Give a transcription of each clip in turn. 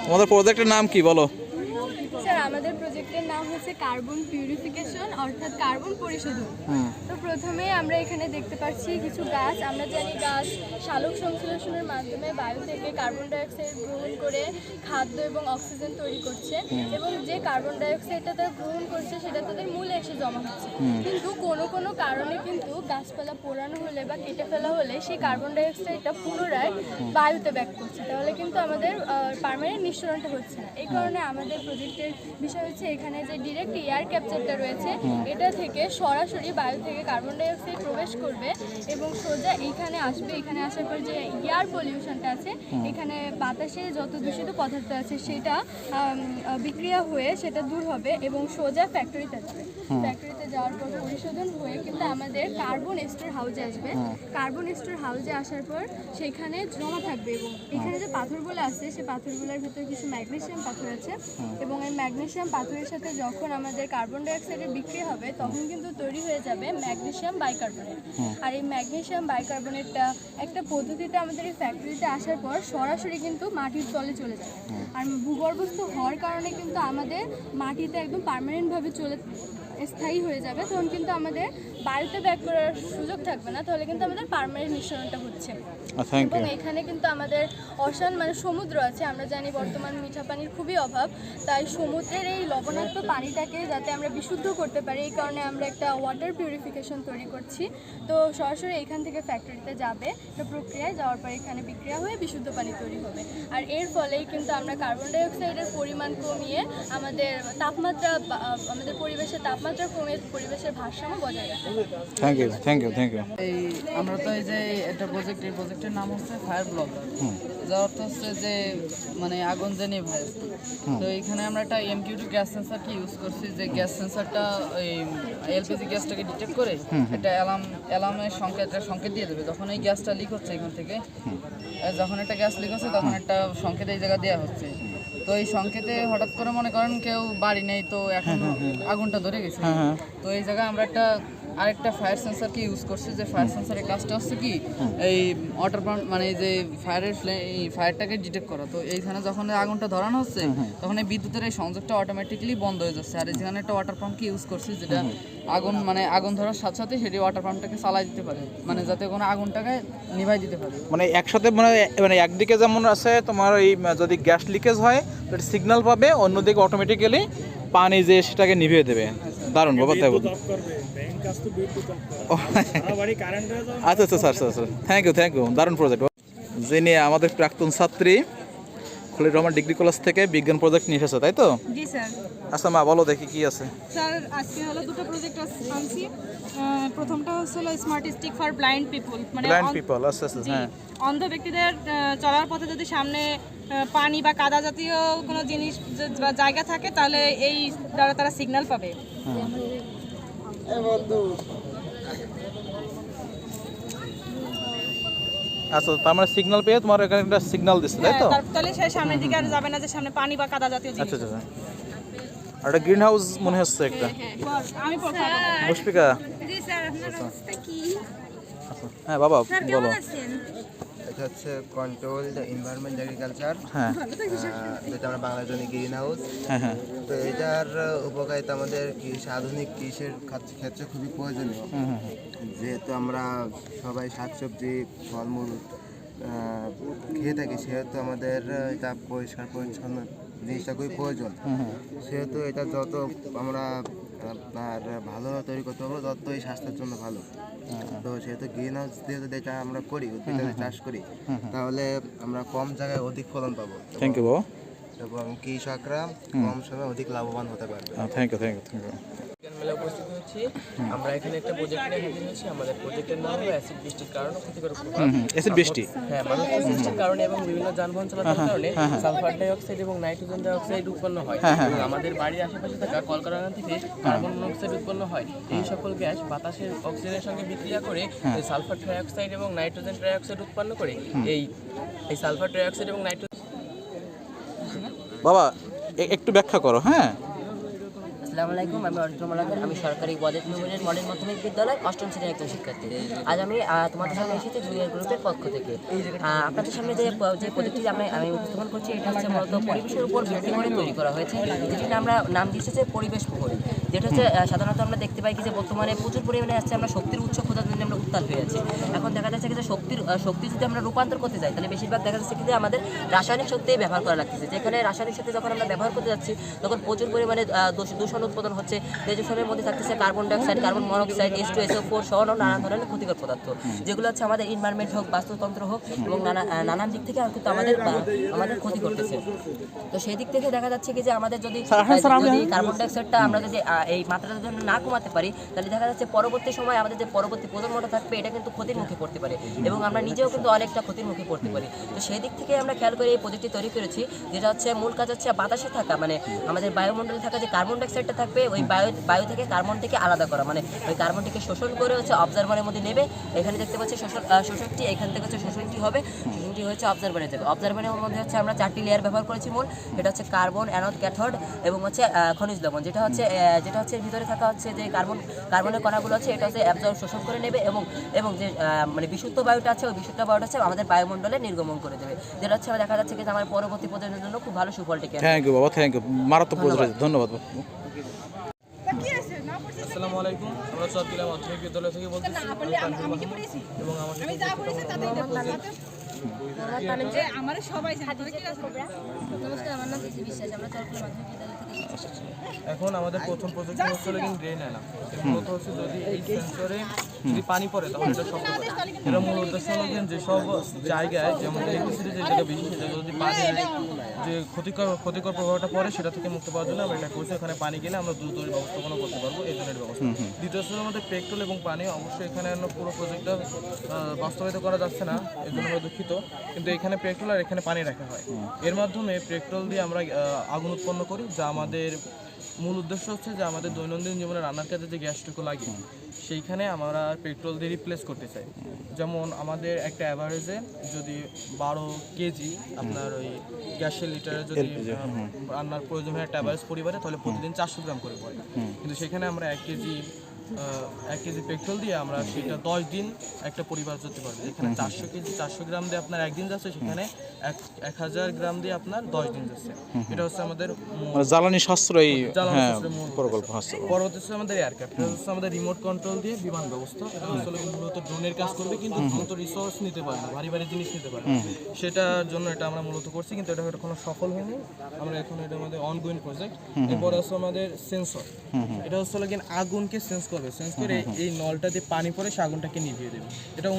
তোমাদের প্রজেক্টের নাম কি বলো? স্যার আমাদের প্রজেক্টের নাম হচ্ছে কার্বন পিউরিফিকেশন অর্থাৎ কার্বন পরিশোধন। তো প্রথমে আমরা এখানে দেখতে পাচ্ছি কিছু গাছ। আমরা জানি গাছ সালোক সংশ্লেষণের মাধ্যমে বায়ু থেকে কার্বন ডাইঅক্সাইড গ্রহণ করে খাদ্য এবং অক্সিজেন তৈরি করছে, এবং যে কার্বন ডাইঅক্সাইডটা তারা গ্রহণ করছে সেটা তাদের মূলে এসে জমা হচ্ছে। কিন্তু কোনো কোনো কারণে কিন্তু গাছপালা পোড়ানো হলে বা কেটে ফেলা হলে সেই কার্বন ডাইঅক্সাইডটা পুনরায় বায়ুতে ব্যাক করছে, তাহলে কিন্তু আমাদের পার্মানেন্ট নিঃসরণটা হচ্ছে না। এই কারণে আমাদের প্রজেক্টের বিষয় হচ্ছে এখানে যে ডিরেক্ট এয়ার ক্যাপচারটা রয়েছে এটা থেকে সরাসরি বায়ু থেকে কার্বন ডাইঅক্সাইড প্রবেশ করবে এবং সোজা এইখানে আসবে। এখানে আসার পর যে এয়ার পলিউশনটা আছে, এখানে বাতাসে যত দূষিত পদার্থ আছে সেটা বিক্রিয়া হয়ে সেটা দূর হবে এবং সোজা ফ্যাক্টরিতে যাবে। ফ্যাক্টরিতে যাওয়ার পর পরিশোধন হয়ে কিন্তু আমাদের কার্বন স্টোর হাউসে আসবে। কার্বন স্টোর হাউসে আসার পর সেখানে জমা থাকবে এবং এখানে যে পাথরগুলো আছে সেই পাথরগুলোর ভিতরে কিছু ম্যাগনেসিয়াম পাথর আছে এবং এই ম্যাগনেসিয়াম পাথরের সাথে যখন আমাদের কার্বন ডাইঅক্সাইডের বিক্রিয়া হবে তখন কিন্তু তৈরি হয়ে যাবে ম্যাগনেসিয়াম বাইকার্বনেট। আর এই ম্যাগনেসিয়াম বাইকার্বনেটটা একটা পদ্ধতিতে আমাদের এই ফ্যাক্টরিতে আসার পর সরাসরি কিন্তু মাটির তলে চলে যাবে। আর ভূগর্ভস্থ হওয়ার কারণে কিন্তু আমাদের মাটিতে একদম পার্মানেন্টভাবে স্থায়ী হয়ে যাবে, তখন কিন্তু আমাদের বাড়িতে ব্যাক করার সুযোগ থাকবে না, তাহলে কিন্তু আমাদের পার্মানেন্ট নিঃসরণটা হচ্ছে। এবং এখানে কিন্তু আমাদের অশান মানে সমুদ্র আছে। আমরা জানি বর্তমান মিঠা পানির খুবই অভাব, তাই সমুদ্রের এই লবণাক্ত পানিটাকে যাতে আমরা বিশুদ্ধ করতে পারি এই কারণে আমরা একটা ওয়াটার পিউরিফিকেশন তৈরি করছি। তো সরাসরি এখান থেকে ফ্যাক্টরিতে যাবে, তো প্রক্রিয়ায় যাওয়ার পর এখানে বিক্রিয়া হয়ে বিশুদ্ধ পানি তৈরি হবে। আর এর ফলেই কিন্তু আমরা কার্বন ডাইঅক্সাইডের পরিমাণ কমিয়ে আমাদের তাপমাত্রা আমাদের পরিবেশের তাপমাত্রা কমিয়ে পরিবেশের ভারসাম্য বজায় রাখতে। Thank you. এই আমরা তো এই যে একটা প্রজেক্টের নাম হচ্ছে ফায়ার ব্লক, যার অর্থ হচ্ছে যে মানে আগুন যে নেভায়। তো এখানে আমরা একটা MQ2 গ্যাস সেন্সরকে ইউজ করছি, যে গ্যাস সেন্সরটা ওই এলপিজি গ্যাসটাকে ডিটেক্ট করে একটা অ্যালার্মের সংকেত দিয়ে দেবে যখন এই গ্যাসটা লিক হচ্ছে। এখান থেকে যখন একটা গ্যাস লিক হচ্ছে তখন একটা সংকেত এই জায়গা দেওয়া হচ্ছে। তো এই সংকেতে হঠাৎ করে মনে করেন কেউ বাড়ি নেই, তো এখন আগুনটা ধরে গেছে, তো এই জায়গায় আমরা আরেকটা ফায়ার সেন্সরকে ইউজ করছি। যে ফায়ার সেন্সরের কাজটা হচ্ছে কি এই ওয়াটার পাম্প মানে যে ফায়ারটাকে ডিটেক্ট করা। তো এইখানে যখন আগুনটা ধরানো হচ্ছে তখন এই বিদ্যুতের এই সংযোগটা অটোমেটিক্যালি বন্ধ হয়ে যাচ্ছে। আর এখানে একটা ওয়াটার পাম্পকে ইউজ করছি যেটা আগুন ধরার সাথে সাথে সেটি ওয়াটার পাম্পটাকে চালাই দিতে পারে, মানে যাতে কোনো আগুনটাকে নিভাই দিতে পারে। মানে একসাথে মানে একদিকে যেমন আছে তোমার এই যদি গ্যাস লিকেজ হয় সিগন্যাল পাবে, অন্যদিকে অটোমেটিক্যালি পানি যে সেটাকে নিভিয়ে দেবে। দারুণ বাবা, তাই বলুন। আচ্ছা স্যার থ্যাংক ইউ। দারুণ প্রজেক্ট। যিনি আমাদের প্রাক্তন ছাত্রী খলিল রহমান ডিগ্রি কলেজ থেকে বিজ্ঞান প্রজেক্ট নিয়ে এসেছে, তাই তো? জি স্যার। আচ্ছা মা বলো দেখি কি আছে। স্যার আজকে হলো দুটো প্রজেক্ট আনছি। প্রথমটা হলো smart stick for blind people, মানে আচ্ছা হ্যাঁ, অন্ধ ব্যক্তিদের চলার পথে যদি সামনে পানি বা কাদা জাতীয় কোনো জিনিস বা জায়গা থাকে তাহলে এই দ্বারা তারা সিগন্যাল পাবে। আচ্ছা তার মানে সিগন্যাল পেয়ে তোমার এখানে একটা সিগন্যাল দিচ্ছে, তাই তো? তাহলে সে সামনের দিকে আর যাবে না যে সামনে পানি বা কাদা জাতীয় জিনিস। আচ্ছা আর একটা গ্রিন হাউস মনে হচ্ছে একটা। আমি মুশফিকা। জি স্যার, আপনার অবস্থা কি? হ্যাঁ বাবা বলো। এটা হচ্ছে কন্ট্রোলড এনভায়রনমেন্ট এগ্রিকালচার, হ্যাঁ যেটা আমরা বাংলা জানি গ্রিন হাউস। হ্যাঁ তো এটার উপকারিতা আমাদের আধুনিক কৃষির ক্ষেত্রে খুবই প্রয়োজনীয়, যেহেতু আমরা সবাই শাকসবজি ফলমূল খেয়ে থাকি, সেহেতু আমাদের এটা পরিষ্কার পরিচ্ছন্ন জিনিসটা খুবই প্রয়োজন। সেহেতু এটা যত আমরা আপনার ভালো তৈরি করতে পারবো ততই স্বাস্থ্যের জন্য ভালো। তো সেহেতু গ্রিন হাউস দিয়ে যদি এটা আমরা করি, উদ্ভিদের চাষ করি, তাহলে আমরা কম জায়গায় অধিক ফলন পাবো। থ্যাংক ইউ বাবা। এবং কৃষকরা কম সময়ে অধিক লাভবান হতে পারবে। Thank you. মেলা উপস্থিত হচ্ছি। আমরা এখানে একটা প্রজেক্ট নিয়ে হাজির হয়েছি। আমাদের প্রজেক্টের নাম হলো অ্যাসিড বৃষ্টির কারণে ক্ষতিকর প্রভাব। অ্যাসিড বৃষ্টি, হ্যাঁ, মানুষের সৃষ্টির কারণে এবং বিভিন্ন যানবাহন চলাচলের কারণে সালফার ডাইঅক্সাইড এবং নাইট্রোজেন ডাইঅক্সাইড উৎপন্ন হয় এবং আমাদের বাড়ির আশেপাশে থাকা কলকারখানা থেকে কার্বন মনোক্সাইড উৎপন্ন হয়। এই সকল গ্যাস বাতাসের অক্সিজেনের সঙ্গে বিক্রিয়া করে সালফার ডাইঅক্সাইড এবং নাইট্রোজেন ডাইঅক্সাইড উৎপন্ন করে এই সালফার ডাইঅক্সাইড এবং নাইট্রোজেন। বাবা একটু ব্যাখ্যা করো। হ্যাঁ আসসালামু আলাইকুম, আমি অরিজিৎ মোল্লাকার। আমি সরকারি ওয়াজেদ মেমোরিয়াল মডেল মাধ্যমিক বিদ্যালয় অষ্টম শ্রেণীর একজন শিক্ষার্থী। আজ আমি তোমাদের সামনে এসেছি জুনিয়র গ্রুপের পক্ষ থেকে। আপনাদের সামনে যে প্রজেক্টটি আমি উপস্থাপন করছি, এটা হচ্ছে মূলত পরিবেশের উপর ভিত্তি করে তৈরি করা হয়েছে, যেটির আমরা নাম দিয়েছি যে পরিবেশ প্রহরী। যেটা হচ্ছে সাধারণত আমরা দেখতে পাই কি যে বর্তমানে প্রচুর পরিমাণে আসছে আমরা শক্তির উৎস খোঁজার জন্য আমরা উত্তাল হয়ে আছি। এখন দেখা যাচ্ছে যে শক্তি যদি আমরা রূপান্তর করতে যাই, তাহলে বেশিরভাগ দেখা যাচ্ছে কিন্তু আমাদের রাসায়নিক শক্তি ব্যবহার করা লাগতেছে। যেখানে রাসায়নিক শক্তি যখন আমরা ব্যবহার করতে যাচ্ছি, তখন প্রচুর পরিমাণে দূষণ উৎপাদন হচ্ছে। এই দূষণের মধ্যে থাকতেছে carbon dioxide, carbon monoxide, H2SO4 সহ নানা ধরনের ক্ষতিকর পদার্থ, যেগুলো হচ্ছে আমাদের এনভায়রনমেন্ট হোক, বাস্তুতন্ত্র হোক এবং নানান দিক থেকে কিন্তু আমাদের ক্ষতি করতেছে। তো সেই দিক থেকে দেখা যাচ্ছে কি যে আমাদের যদি কার্বন ডাইঅক্সাইডটা আমরা যদি এই মাত্রার জন্য না কমাতে পারি, তাহলে দেখা যাচ্ছে পরবর্তী সময় আমাদের যে পরবর্তী প্রজন্মটা থাকবে, এটা কিন্তু ক্ষতির মুখে পড়তে পারে এবং আমরা নিজেও কিন্তু অনেকটা ক্ষতির মুখে পড়তে পারি। তো সেই দিক থেকে আমরা খেয়াল করে এই প্রজেক্টটি তৈরি করেছি, যেটা হচ্ছে মূল কাজ হচ্ছে বাতাসে থাকা, মানে আমাদের বায়ুমণ্ডলে থাকা যে কার্বন ডাইঅক্সাইডটা থাকবে, ওই বায়ু থেকে কার্বন থেকে আলাদা করা, মানে ওই কার্বনটিকে শোষণ করে হচ্ছে অবজারভারের মধ্যে নেবে। এখানে দেখতে পাচ্ছি শোষকটি, এখান থেকে হচ্ছে শোষণটি হবে, শোষণটি হচ্ছে অবজারভারে যাবে। অবজারভারের মধ্যে হচ্ছে আমরা 4টি লেয়ার ব্যবহার করেছি মূল। এটা হচ্ছে কার্বন, অ্যানোড, ক্যাথোড এবং হচ্ছে খনিজ লবণ, যেটা হচ্ছে এর ভিতরে থাকা হচ্ছে যে কার্বনের কণাগুলো আছে, এটা হচ্ছে অ্যাবজর্ব শোষণ করে নেবে এবং যে মানে বিশুদ্ধ বায়ুটা আছে, ওই বিশুদ্ধ বায়ুটা হচ্ছে আমাদের বায়ুমণ্ডলে নির্গমন করে দেবে, যেটা হচ্ছে দেখা যাচ্ছে কি আমার পরবর্তী প্রজন্মের জন্য খুব ভালো সুফল টেকে। থ্যাংক ইউ বাবা, থ্যাংক ইউ, মারাত্মক প্রজেক্ট, ধন্যবাদ। আসসালামু আলাইকুম, আমরা চট্টগ্রাম মাধ্যমিক বিদ্যালয় থেকে বলতেছি এবং আমার এখন আমাদের প্রথম প্রজেক্ট হচ্ছে ড্রেন এলা। মূলত হচ্ছে যদি এই সেন্সরে যদি পানি পড়ে, তাহলে এটা শব্দ করে। এটা মূল উদ্দেশ্য হলো যেসব জায়গায়, যেমন ইলেকট্রিসিটি যে জায়গায় বেশি, সেটা যদি পানির যে ক্ষতিকর প্রভাবটা পড়ে, সেটা থেকে মুক্ত পাওয়ার জন্য আমরা এটা করছি। ওখানে পানি গেলে আমরা দ্রুত ব্যবস্থাপনা করতে পারবো, এই জন্য ব্যবস্থা। দ্বিতীয় স্তরের মধ্যে পেট্রোল এবং পানি, অবশ্যই এখানে পুরো প্রজেক্টটা বাস্তবায়িত করা যাচ্ছে না, এর জন্য আমরা দুঃখিত, কিন্তু এখানে পেট্রোল আর এখানে পানি রাখা হয়। এর মাধ্যমে পেট্রোল দিয়ে আমরা আগুন উৎপন্ন করি, যা আমাদের মূল উদ্দেশ্য হচ্ছে যে আমাদের দৈনন্দিন জীবনে রান্নার কাজে যে গ্যাসটুকু লাগে, সেইখানে আমরা পেট্রোল দিয়ে রিপ্লেস করতে চাই। যেমন আমাদের একটা অ্যাভারেজে যদি 12 কেজি আপনার ওই গ্যাসের লিটারে যদি রান্নার প্রয়োজন হয় একটা অ্যাভারেজ পরিবারে, তাহলে প্রতিদিন 400 গ্রাম করে পড়ে। কিন্তু সেখানে আমরা 1 কেজি পেট্রোল দিয়ে আমরা সেটা 10 দিন একটা পরিবার চলতে পারবে। যেখানে 400 গ্রাম দিয়ে আপনার একদিন যাচ্ছে, সেখানে 1000 গ্রাম দিয়ে আপনার 10 দিন যাচ্ছে। এটা হচ্ছে আমাদের জ্বালানি সাশ্রয়ী প্রকল্প। পরবর্তী হচ্ছে আমাদের এয়ারক্রাফট, এটা হচ্ছে আমাদের রিমোট কন্ট্রোল দিয়ে বিমান ব্যবস্থা। এটা হচ্ছে মূলত ড্রোনের কাজ করবে, কিন্তু দ্রুত রিসোর্স নিতে পারে না, ভারী জিনিস নিতে পারে। সেটার জন্য এটা আমরা মূলত করছি, কিন্তু এটা এখনো সফল হয়নি। আমরা এখন এটা আমাদের অনগোয়িং প্রজেক্ট। এরপরে হচ্ছে আমাদের সেন্সর, এটা হচ্ছে আগুনকে সেন্স করে এই নলটা দিয়ে পানি পরে সে আগুনটাকে নিভিয়ে দেবে। এটা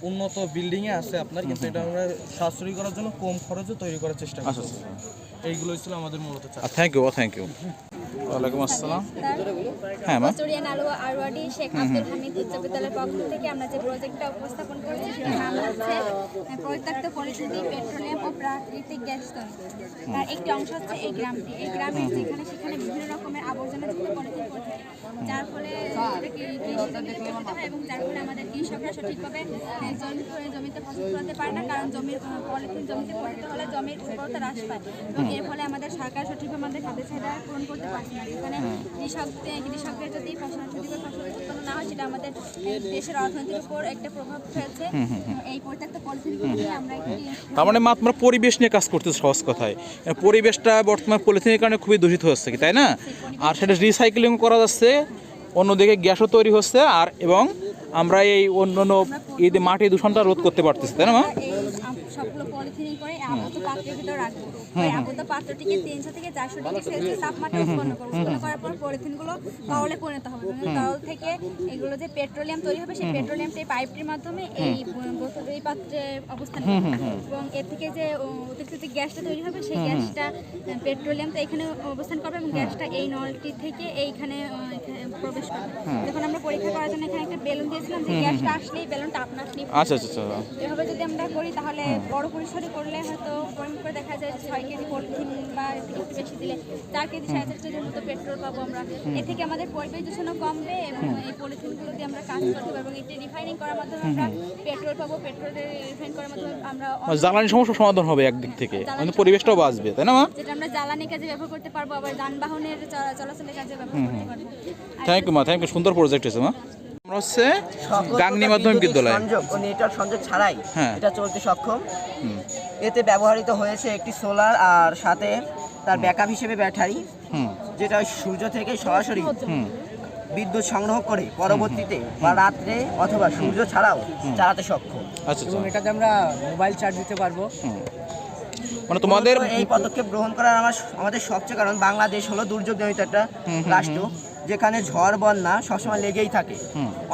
উন্নত বিল্ডিংয়ে আছে আপনার, কিন্তু এটা আমরা সাশ্রয়ী করার জন্য কম খরচে তৈরি করার চেষ্টা করছি। এইগুলো ছিল আমাদের মূলত। Thank you, thank you. ওয়ালাইকুম আসসালাম। হ্যাঁ মা, কস্তুরিয়ান আরওয়াডি শেখ আব্দুল হামিদ উচ্চ বিদ্যালয়ের পক্ষ থেকে আমরা যে প্রজেক্টটা উপস্থাপন করছি, সেটার নাম হচ্ছে পরিত্যক্ত পলিথিন দিয়ে পেট্রোলিয়াম ও প্রাকৃতিক গ্যাস তৈরি। তার একটি অংশ হচ্ছে এই গ্রামটি। এই গ্রামের যেখানে সেখানে বিভিন্ন রকমের আবর্জনাযুক্ত পলিথিন পড়ে থাকে, যার ফলে কৃষি করতে হয় এবং যার ফলে আমাদের কৃষকরা সঠিকভাবে জমিতে ফসল ফলাতে পারে না, কারণ জমির পলিথিন জমিতে পড়তে হলে জমির উর্বরতা হ্রাস পায় এবং এর ফলে আমাদের সরকার সঠিকভাবে আমাদের খাদ্য চাহিদা পূরণ করতে পারছে না। যেখানে কৃষকদের যদি সঠিকভাবে ফসল উৎপন্ন না হয়, সেটা আমাদের দেশের অর্থনীতির উপর একটা প্রভাব ফেলছে। এই পরিত্যক্ত পলিথিনগুলো নিয়ে আমরা তার মানে মা, তোমরা পরিবেশ নিয়ে কাজ করতেছো, সহজ কথায়। পরিবেশটা বর্তমানে পলিথিনের কারণে খুবই দূষিত হচ্ছে, কি তাই না? আর সেটা রিসাইক্লিং করা যাচ্ছে, অন্যদিকে গ্যাসও তৈরি হচ্ছে, আর এবং আমরা এই অন্যান্য মাটি দূষণটা রোধ করতে পারতেছি, তাই না মা? সবগুলো পলিথিন করে আবদ্ধ পাত্রের ভিতরে রাখবো। আবদ্ধ পাত্রটিকে 300 থেকে 400 ডিগ্রি সেলসিয়াস তাপমাত্রা উৎপন্ন করবো। উৎপন্ন করার পর পলিথিনগুলো তরলে পরিণত হবে। তরল থেকে এগুলো যে পেট্রোলিয়াম তৈরি হবে, সেই পেট্রোলিয়ামটা এই পাইপটির মাধ্যমে এই পাত্রে অবস্থান করবে এবং এর থেকে যে অতিরিক্ত গ্যাসটা তৈরি হবে, সেই গ্যাসটা পেট্রোলিয়ামটা এখানে অবস্থান করবে এবং গ্যাসটা এই নলটি থেকে এইখানে প্রবেশ করবে। যখন আমরা পরীক্ষা করার জন্য এখানে একটা বেলুন দিয়েছিলাম, যে গ্যাসটা আসলেই বেলুনটা আপনার আচ্ছা। এভাবে যদি আমরা করি, তাহলে বড় পরিসরে করলে হয়তো পরিমাপ করে দেখা যায় 6 কেজি পলিথিন বা এর থেকে একটু বেশি দিলে 4 কেজি 4.5 কেজির মতো পেট্রোল পাবো আমরা। এ থেকে আমাদের পরিবেশ দূষণও কমবে এবং এই পলিথিনগুলো দিয়ে আমরা কাজ করতে পারবো এবং এটা রিফাইনিং করার মাধ্যমে আমরা পেট্রোল পাবো। পেট্রোলের রিফাইন করার মাধ্যমে আমরা জ্বালানি সমস্যার সমাধান হবে একদিক থেকে, কিন্তু পরিবেশটাও বাঁচবে, তাই না মা? যেটা আমরা জ্বালানি কাজে ব্যবহার করতে পারবো, আবার যানবাহনের চলাচলের কাজে ব্যবহার করতে পারবো। থ্যাংক ইউ মা, থ্যাংক ইউ, সুন্দর প্রজেক্ট হয়েছে মা। আমরা হচ্ছে গাংনী মাধ্যমিক বিদ্যালয়। সংযোগ ও নেটওয়ার্ক সংযোগ ছাড়াই হ্যাঁ। এটা চলতে সক্ষম। এতে ব্যবহৃত হয়েছে একটি সোলার আর সাথে তার ব্যাকআপ হিসেবে ব্যাটারি, যেটা সূর্য থেকে সরাসরি বিদ্যুৎ সংগ্রহ করে পরবর্তীতে বা রাত্রে অথবা সূর্য ছাড়াও চালাতে সক্ষম। আচ্ছা আচ্ছা, এটাতে আমরা মোবাইল চার্জ দিতে পারবো। মানে তোমাদের মূলত এই পদক্ষেপ গ্রহণ করার আমাদের সবচেয়ে কারণ বাংলাদেশ হলো দুর্যোগজনিত একটা রাষ্ট্র, যেখানে ঝড় বন্যা সবসময় লেগেই থাকে।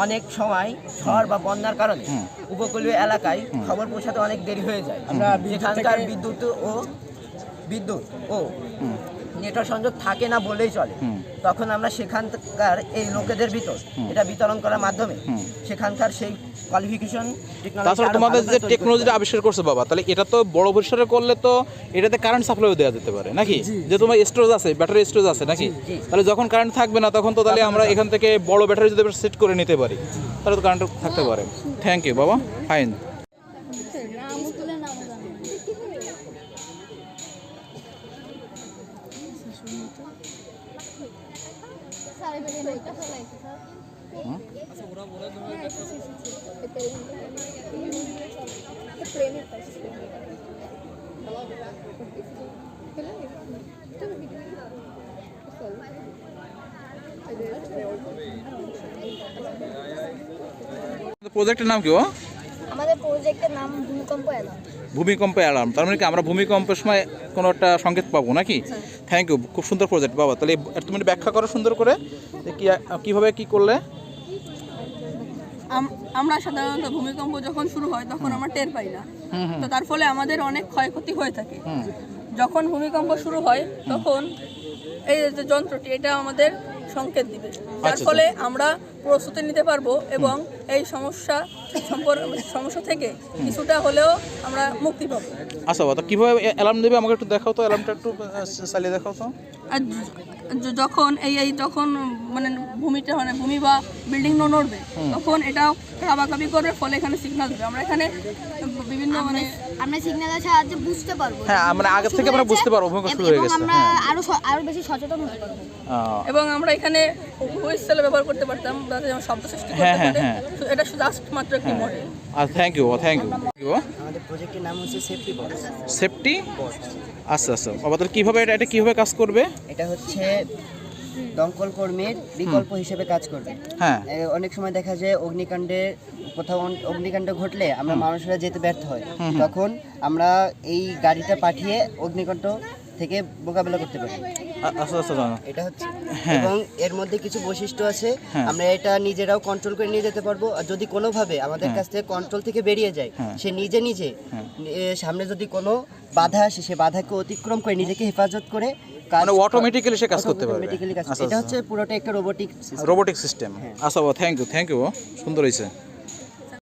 অনেক সময় ঝড় বা বন্যার কারণে উপকূলীয় এলাকায় খবর পৌঁছাতে অনেক দেরি হয়ে যায়। আমরা যেখানকার বিদ্যুৎ ও নেটওয়ার্ক সংযোগ থাকে না বলেই চলে, তখন আমরা সেখানকার এই লোকেদের ভিতর এটা বিতরণ করার মাধ্যমে সেখানকার সেই কোয়ালিফিকেশন তাছাড়া তোমাদের যে টেকনোলজিটা আবিষ্কার করছে বাবা, তাহলে এটা তো বড় পরিসরে করলে তো এটাতে কারেন্ট সাপ্লাইও দেওয়া যেতে পারে নাকি? যে তোমার স্টোরেজ আছে, ব্যাটারি স্টোরেজ আছে নাকি? তাহলে যখন কারেন্ট থাকবে না তখন তো তাহলে আমরা এখান থেকে বড় ব্যাটারি যদি সেট করে নিতে পারি তাহলে তো কারেন্ট থাকতে পারে। থ্যাংক ইউ বাবা, ফাইন। প্রজেক্টের নাম কি? আমাদের প্রজেক্টের নাম ভূমিকম্প অ্যালার্ম। ভূমিকম্প অ্যালার্ম, তার মানে কি আমরা ভূমিকম্পের সময় কোনো একটা সংকেত পাবো নাকি? থ্যাংক ইউ, খুব সুন্দর প্রজেক্ট বাবা। তাহলে তুমি ব্যাখ্যা করো সুন্দর করে কিভাবে কি করলে। আমরা সাধারণত ভূমিকম্প যখন শুরু হয় তখন আমরা টের পাই না, তো তার ফলে আমাদের অনেক ক্ষয়ক্ষতি হয়ে থাকে। যখন ভূমিকম্প শুরু হয় তখন এই যে যন্ত্রটি এটা আমাদের সংকেত দিবে, যার ফলে আমরা প্রস্তুতি নিতে পারবো এবং এই সমস্যা থেকে কিছুটা হলেও আমরা মুক্তি পাবো। আচ্ছা বাবা, কিভাবে অ্যালার্ম দেবে আমাকে একটু দেখাও তো, অ্যালার্মটা একটু চালিয়ে দেখাও তো। আর যখন যখন মানে ভূমি বা বিল্ডিং নড়বে তখন এটা কাবাকাবি করবে, ফলে এখানে সিগন্যাল দেবে। আমরা এখানে বিভিন্ন আমরা সিগন্যালের সাহায্যে বুঝতে পারবো। হ্যাঁ, আমরা আগে থেকে আমরা বুঝতে পারবো ভূমিকম্প শুরু হয়ে গেছে। আমরা আরো বেশি সচেতন হতে পারবো এবং আমরা এখানে হুইসেল ব্যবহার করতে পারতাম যাতে যেমন শব্দ সৃষ্টি করতে পারে। এটা জাস্ট মাত্র একটি model. Thank you, thank you. আমাদের প্রজেক্টের নাম হচ্ছে সেফটি বক্স। সেফটি, আচ্ছা আচ্ছা বাবা, তাহলে কিভাবে এটা কিভাবে কাজ করবে? এটা হচ্ছে দমকল কর্মীর বিকল্প হিসেবে কাজ করবে। হ্যাঁ, অনেক সময় দেখা যায় কোথাও অগ্নিকাণ্ড ঘটলে আমরা মানুষরা যেতে ব্যর্থ হয়, তখন আমরা এই গাড়িটা পাঠিয়ে অগ্নিকাণ্ড থেকে মোকাবেলা করতে পারি। আচ্ছা আচ্ছা, এটা হচ্ছে এবং এর মধ্যে কিছু বৈশিষ্ট্য আছে, আমরা এটা নিজেরাও কন্ট্রোল করে নিয়ে যেতে পারবো। আর যদি কোনোভাবে আমাদের কাছ থেকে কন্ট্রোল থেকে বেরিয়ে যায়, সে নিজে সামনে যদি কোনো বাধা আসে, সে বাধাকে অতিক্রম করে নিজেকে হেফাজত করে মানে অটোমেটিক্যালি সে কাজ করতে পারবে। এটা হচ্ছে পুরোটা একটা রোবোটিক সিস্টেম। আচ্ছা বাবা, থ্যাংক ইউ, সুন্দর হয়েছে।